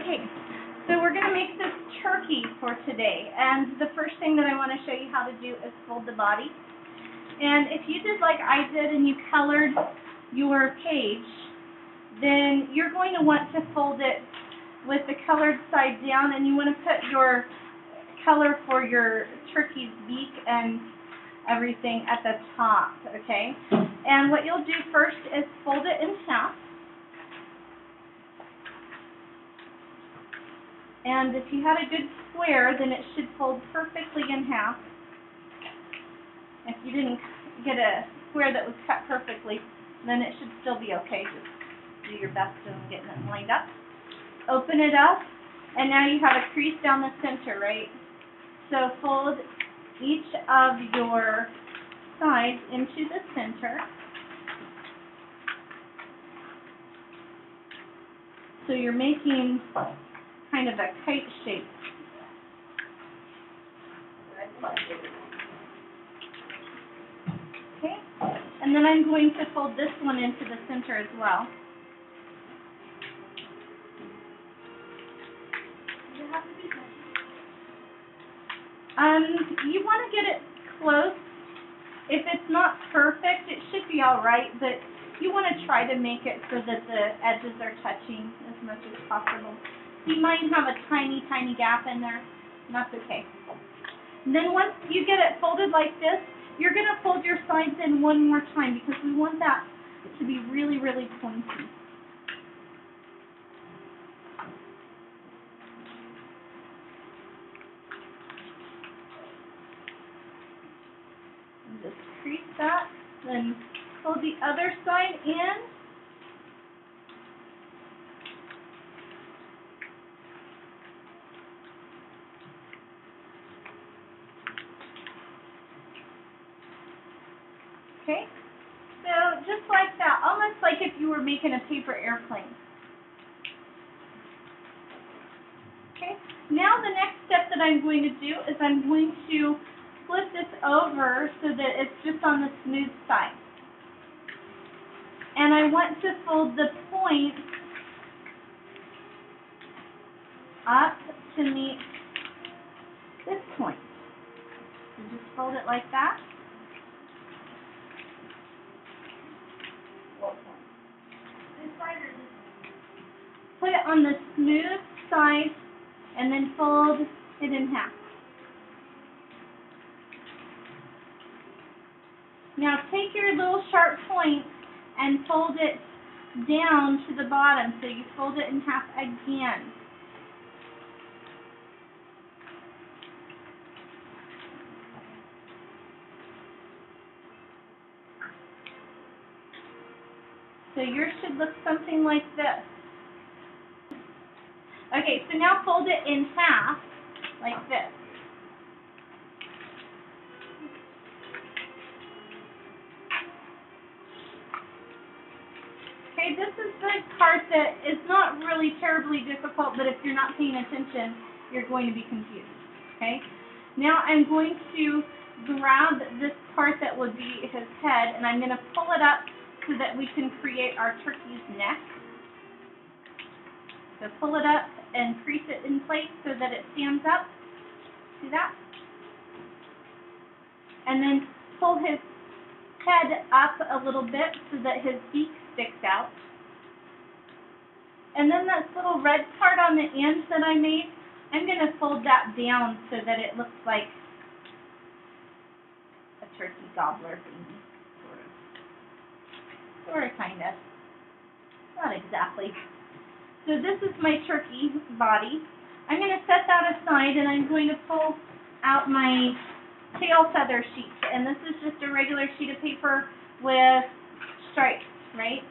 Okay, so we're going to make this turkey for today, and the first thing that I want to show you how to do is fold the body. And if you did like I did and you colored your page, then you're going to want to fold it with the colored side down, and you want to put your color for your turkey's beak and everything at the top, okay? And what you'll do first is fold it in half. And if you had a good square, then it should fold perfectly in half. If you didn't get a square that was cut perfectly, then it should still be okay. Just do your best in getting it lined up. Open it up, and now you have a crease down the center, right? So fold each of your sides into the center. So you're making kind of a kite shape. Okay, and then I'm going to fold this one into the center as well. You want to get it close. If it's not perfect, it should be all right, but you want to try to make it so that the edges are touching as much as possible. So you might have a tiny, tiny gap in there, and that's okay. And then once you get it folded like this, you're going to fold your sides in one more time because we want that to be really, really pointy. And just crease that, then fold the other side in. Okay, so just like that, almost like if you were making a paper airplane. Okay, now the next step that I'm going to do is I'm going to flip this over so that it's just on the smooth side. And I want to fold the point up to meet this point. So just fold it like that. Put it on the smooth side and then fold it in half. Now take your little sharp point and fold it down to the bottom. So you fold it in half again. So yours should look something like this. Okay, so now fold it in half, like this. Okay, this is the part that is not really terribly difficult, but if you're not paying attention, you're going to be confused. Okay? Now I'm going to grab this part that would be his head, and I'm going to pull it up so that we can create our turkey's neck. So pull it up and crease it in place so that it stands up. See that? And then pull his head up a little bit so that his beak sticks out. And then this little red part on the end that I made, I'm going to fold that down so that it looks like a turkey gobbler thingy. Sort of, kind of. Not exactly. So this is my turkey body. I'm going to set that aside, and I'm going to pull out my tail feather sheet. And this is just a regular sheet of paper with stripes, right?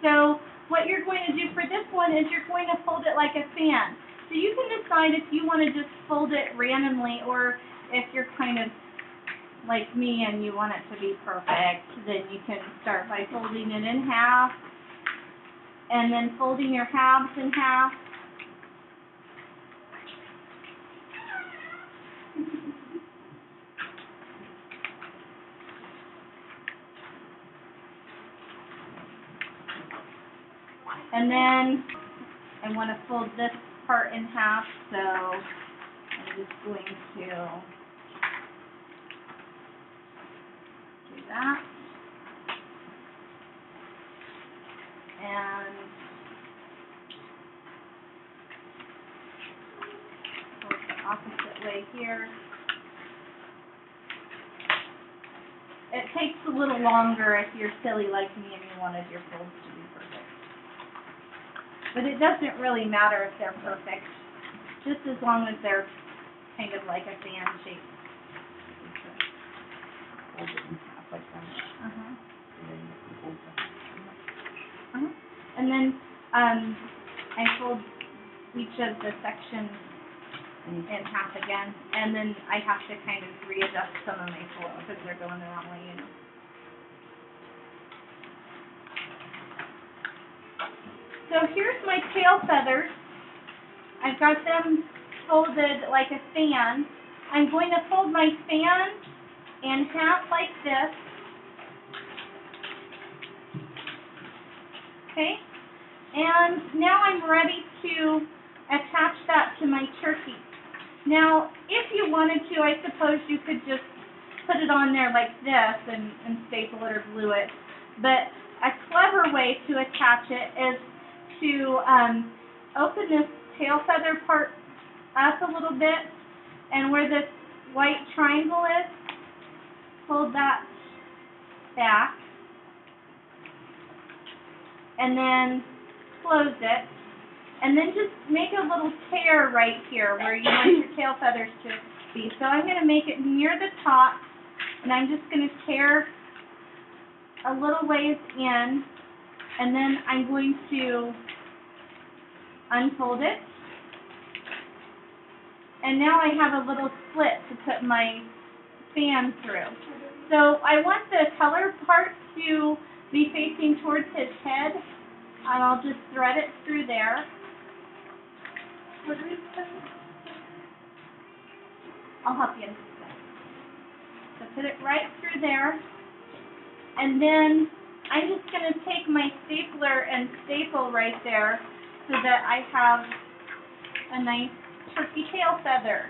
So what you're going to do for this one is you're going to fold it like a fan. So you can decide if you want to just fold it randomly, or if you're kind of like me and you want it to be perfect, then you can start by folding it in half, and then folding your halves in half. And then I want to fold this part in half, so I'm just going to do that. And fold the opposite way here. It takes a little longer if you're silly like me and you wanted your folds to be perfect. But it doesn't really matter if they're perfect, just as long as they're kind of like a fan shape. Fold it in half like that. Uh-huh. And then you can fold that. Uh-huh. And then I fold each of the sections in half again, and then I have to kind of readjust some of my folds because they're going the wrong way, you know. So here's my tail feathers. I've got them folded like a fan. I'm going to fold my fan in half like this. Okay? And now I'm ready to attach that to my turkey. Now, if you wanted to, I suppose you could just put it on there like this and staple it or glue it. But a clever way to attach it is to open this tail feather part up a little bit, and where this white triangle is, fold that back, and then close it. And then just make a little tear right here where you want your tail feathers to be. So I'm going to make it near the top, and I'm just going to tear a little ways in, and then I'm going to unfold it. And now I have a little slit to put my fan through. So I want the color part to be facing towards his head, and I'll just thread it through there. I'll help you. So put it right through there, and then I'm just going to take my stapler and staple right there so that I have a nice turkey tail feather.